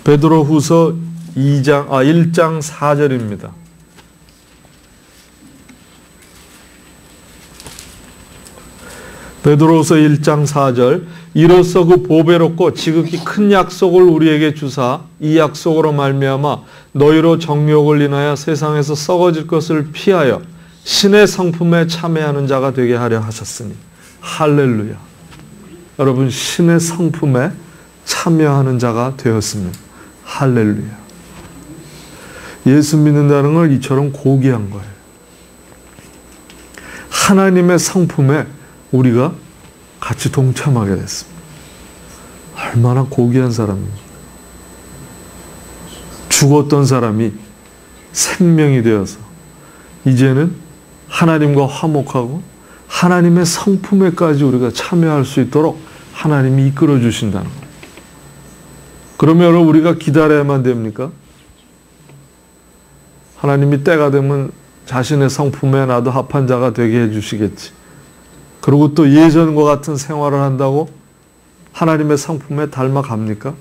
베드로후서 1장 4절입니다. 베드로후서 1장 4절. 이로써 그 보배롭고 지극히 큰 약속을 우리에게 주사 이 약속으로 말미암아 너희로 정욕을 인하여 세상에서 썩어질 것을 피하여 신의 성품에 참여하는 자가 되게 하려 하셨으니. 할렐루야. 여러분, 신의 성품에 참여하는 자가 되었습니다. 할렐루야. 예수 믿는다는 걸 이처럼 고귀한 거예요. 하나님의 성품에 우리가 같이 동참하게 됐습니다. 얼마나 고귀한 사람입니다. 죽었던 사람이 생명이 되어서 이제는 하나님과 화목하고 하나님의 성품에까지 우리가 참여할 수 있도록 하나님이 이끌어 주신다는 거예요. 그러면 여러분, 우리가 기다려야만 됩니까? 하나님이 때가 되면 자신의 성품에 나도 합한 자가 되게 해주시겠지. 그리고 또 예전과 같은 생활을 한다고 하나님의 성품에 닮아갑니까?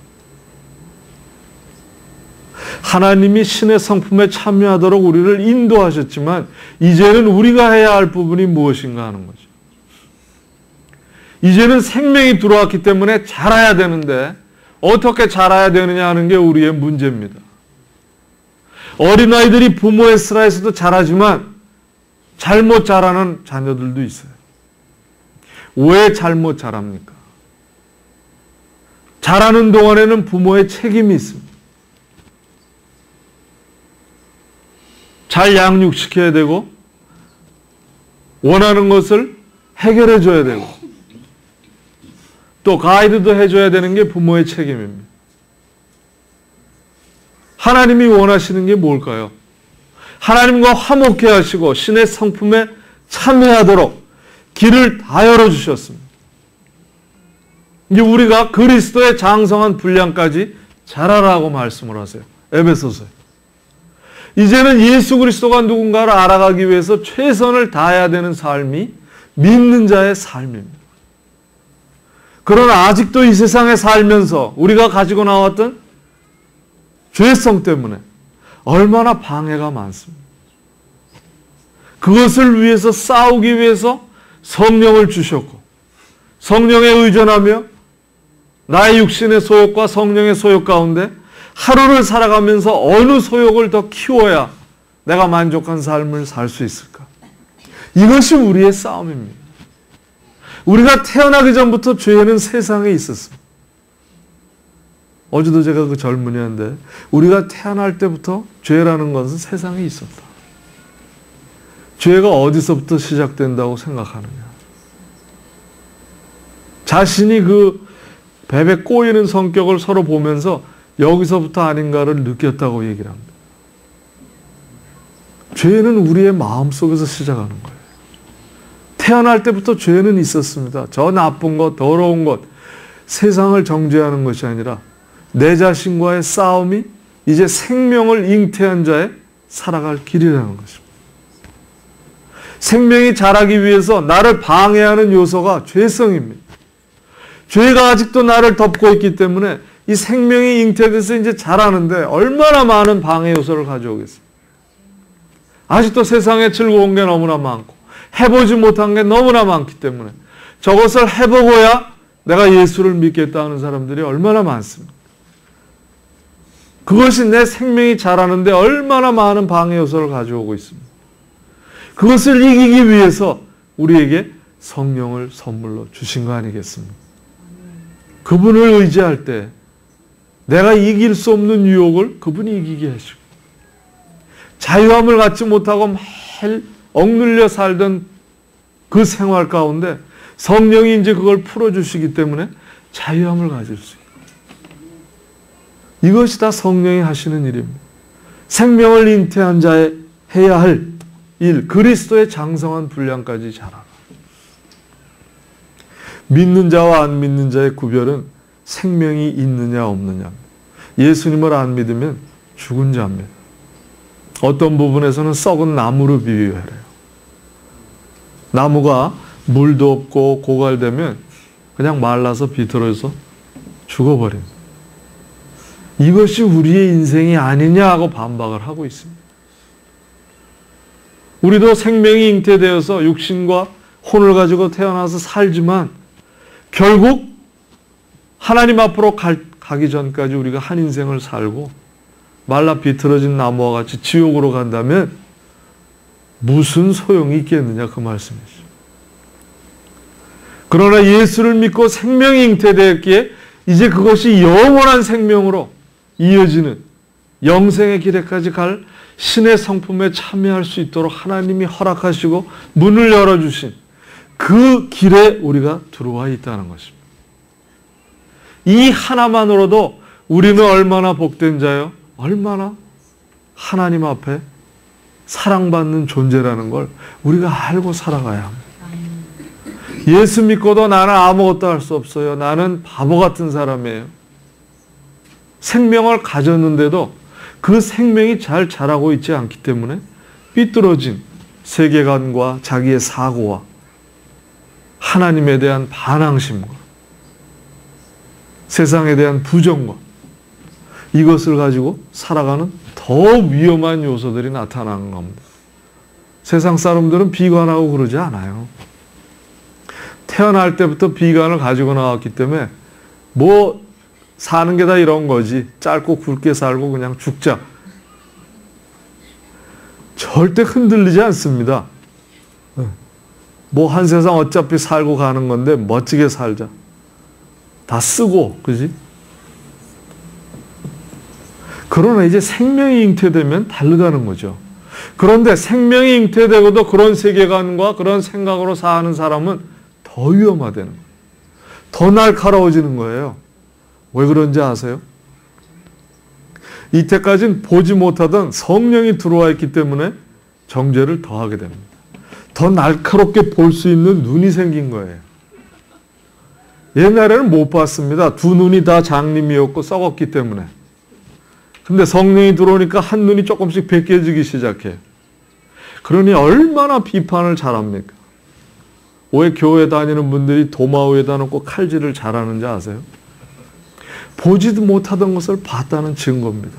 하나님이 신의 성품에 참여하도록 우리를 인도하셨지만 이제는 우리가 해야 할 부분이 무엇인가 하는 거죠. 이제는 생명이 들어왔기 때문에 자라야 되는데 어떻게 자라야 되느냐 하는 게 우리의 문제입니다. 어린아이들이 부모의 슬하에서도 자라지만 잘못 자라는 자녀들도 있어요. 왜 잘못 자랍니까? 자라는 동안에는 부모의 책임이 있습니다. 잘 양육시켜야 되고 원하는 것을 해결해 줘야 되고 또 가이드도 해줘야 되는 게 부모의 책임입니다. 하나님이 원하시는 게 뭘까요? 하나님과 화목해 하시고 신의 성품에 참여하도록 길을 다 열어주셨습니다. 이제 우리가 그리스도의 장성한 분량까지 자라라고 말씀을 하세요. 에베소서에. 이제는 예수 그리스도가 누군가를 알아가기 위해서 최선을 다해야 되는 삶이 믿는 자의 삶입니다. 그러나 아직도 이 세상에 살면서 우리가 가지고 나왔던 죄성 때문에 얼마나 방해가 많습니다. 그것을 위해서 싸우기 위해서 성령을 주셨고 성령에 의존하며 나의 육신의 소욕과 성령의 소욕 가운데 하루를 살아가면서 어느 소욕을 더 키워야 내가 만족한 삶을 살 수 있을까? 이것이 우리의 싸움입니다. 우리가 태어나기 전부터 죄는 세상에 있었습니다. 어제도 제가 그 젊은이한테 우리가 태어날 때부터 죄라는 것은 세상에 있었다. 죄가 어디서부터 시작된다고 생각하느냐. 자신이 그 뱀에 꼬이는 성격을 서로 보면서 여기서부터 아닌가를 느꼈다고 얘기를 합니다. 죄는 우리의 마음속에서 시작하는 거예요. 태어날 때부터 죄는 있었습니다. 저 나쁜 것, 더러운 것, 세상을 정죄하는 것이 아니라 내 자신과의 싸움이 이제 생명을 잉태한 자의 살아갈 길이라는 것입니다. 생명이 자라기 위해서 나를 방해하는 요소가 죄성입니다. 죄가 아직도 나를 덮고 있기 때문에 이 생명이 잉태돼서 이제 자라는데 얼마나 많은 방해 요소를 가져오겠습니까? 아직도 세상에 즐거운 게 너무나 많고 해보지 못한 게 너무나 많기 때문에 저것을 해보고야 내가 예수를 믿겠다 하는 사람들이 얼마나 많습니까? 그것이 내 생명이 자라는데 얼마나 많은 방해 요소를 가져오고 있습니다. 그것을 이기기 위해서 우리에게 성령을 선물로 주신 거 아니겠습니까? 그분을 의지할 때 내가 이길 수 없는 유혹을 그분이 이기게 하시고 자유함을 갖지 못하고 매일 억눌려 살던 그 생활 가운데 성령이 이제 그걸 풀어주시기 때문에 자유함을 가질 수 있고 이것이 다 성령이 하시는 일입니다. 생명을 잉태한 자의 해야 할 일, 그리스도의 장성한 분량까지 자라라. 믿는 자와 안 믿는 자의 구별은 생명이 있느냐 없느냐. 예수님을 안 믿으면 죽은 자입니다. 어떤 부분에서는 썩은 나무로 비유해요. 나무가 물도 없고 고갈되면 그냥 말라서 비틀어서 죽어버립니다. 이것이 우리의 인생이 아니냐 하고 반박을 하고 있습니다. 우리도 생명이 잉태되어서 육신과 혼을 가지고 태어나서 살지만 결국 하나님 앞으로 가기 전까지 우리가 한 인생을 살고 말라 비틀어진 나무와 같이 지옥으로 간다면 무슨 소용이 있겠느냐 그 말씀이죠. 그러나 예수를 믿고 생명이 잉태되었기에 이제 그것이 영원한 생명으로 이어지는 영생의 길에까지 갈 신의 성품에 참여할 수 있도록 하나님이 허락하시고 문을 열어주신 그 길에 우리가 들어와 있다는 것입니다. 이 하나만으로도 우리는 얼마나 복된 자요, 얼마나 하나님 앞에 사랑받는 존재라는 걸 우리가 알고 살아가야 합니다. 예수 믿고도 나는 아무것도 할 수 없어요. 나는 바보 같은 사람이에요. 생명을 가졌는데도 그 생명이 잘 자라고 있지 않기 때문에 삐뚤어진 세계관과 자기의 사고와 하나님에 대한 반항심과 세상에 대한 부정과 이것을 가지고 살아가는 더 위험한 요소들이 나타나는 겁니다. 세상 사람들은 비관하고 그러지 않아요. 태어날 때부터 비관을 가지고 나왔기 때문에 뭐 사는 게 다 이런 거지. 짧고 굵게 살고 그냥 죽자. 절대 흔들리지 않습니다. 뭐 한 세상 어차피 살고 가는 건데 멋지게 살자. 다 쓰고, 그지? 그러나 이제 생명이 잉태되면 다르다는 거죠. 그런데 생명이 잉태되고도 그런 세계관과 그런 생각으로 사는 사람은 더 위험하다는 거예요. 더 날카로워지는 거예요. 왜 그런지 아세요? 이때까지는 보지 못하던 성령이 들어와 있기 때문에 정죄를 더하게 됩니다. 더 날카롭게 볼 수 있는 눈이 생긴 거예요. 옛날에는 못 봤습니다. 두 눈이 다 장님이었고 썩었기 때문에. 근데 성령이 들어오니까 한 눈이 조금씩 벗겨지기 시작해요. 그러니 얼마나 비판을 잘합니까? 왜 교회 다니는 분들이 도마 위에다 놓고 칼질을 잘하는지 아세요? 보지도 못하던 것을 봤다는 증거입니다.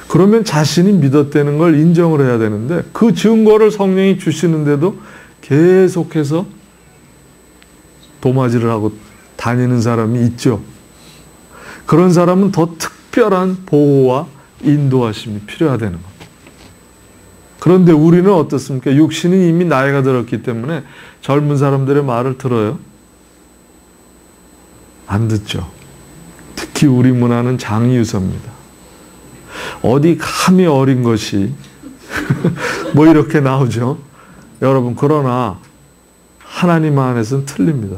그러면 자신이 믿었다는 걸 인정을 해야 되는데 그 증거를 성령이 주시는데도 계속해서 도마질을 하고 다니는 사람이 있죠. 그런 사람은 더 특별한 보호와 인도하심이 필요하다는 겁니다. 그런데 우리는 어떻습니까? 육신이 이미 나이가 들었기 때문에 젊은 사람들의 말을 들어요? 안 듣죠. 특히 우리 문화는 장이유서입니다. 어디 감히 어린 것이 뭐 이렇게 나오죠. 여러분 그러나 하나님 안에서는 틀립니다.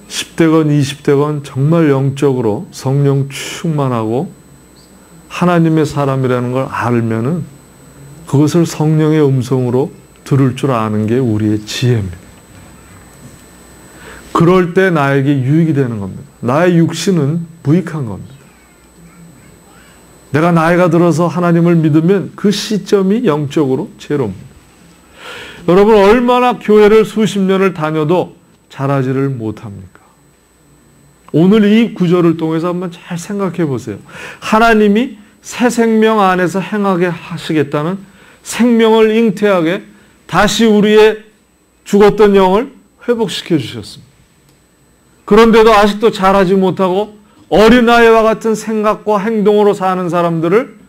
10대건 20대건 정말 영적으로 성령 충만하고 하나님의 사람이라는 걸 알면은 그것을 성령의 음성으로 들을 줄 아는 게 우리의 지혜입니다. 그럴 때 나에게 유익이 되는 겁니다. 나의 육신은 무익한 겁니다. 내가 나이가 들어서 하나님을 믿으면 그 시점이 영적으로 제로입니다. 여러분 얼마나 교회를 수십 년을 다녀도 자라지를 못합니까? 오늘 이 구절을 통해서 한번 잘 생각해 보세요. 하나님이 새 생명 안에서 행하게 하시겠다는 생명을 잉태하게 다시 우리의 죽었던 영을 회복시켜 주셨습니다. 그런데도 아직도 자라지 못하고 어린아이와 같은 생각과 행동으로 사는 사람들을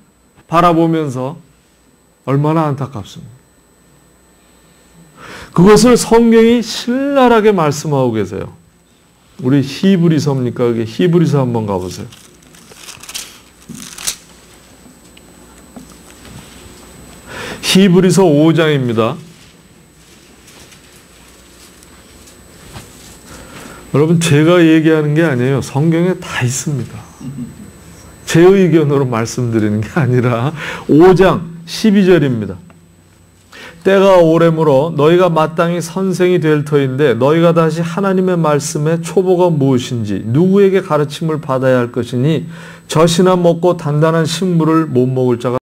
바라보면서 얼마나 안타깝습니다. 그것을 성경이 신랄하게 말씀하고 계세요. 우리 히브리서입니까? 여기 히브리서 한번 가보세요. 히브리서 5장입니다. 여러분 제가 얘기하는 게 아니에요. 성경에 다 있습니다. 제 의견으로 말씀드리는 게 아니라 5장 12절입니다. 때가 오래므로 너희가 마땅히 선생이 될 터인데 너희가 다시 하나님의 말씀의 초보가 무엇인지 누구에게 가르침을 받아야 할 것이니 젖이나 먹고 단단한 식물을 못 먹을 자가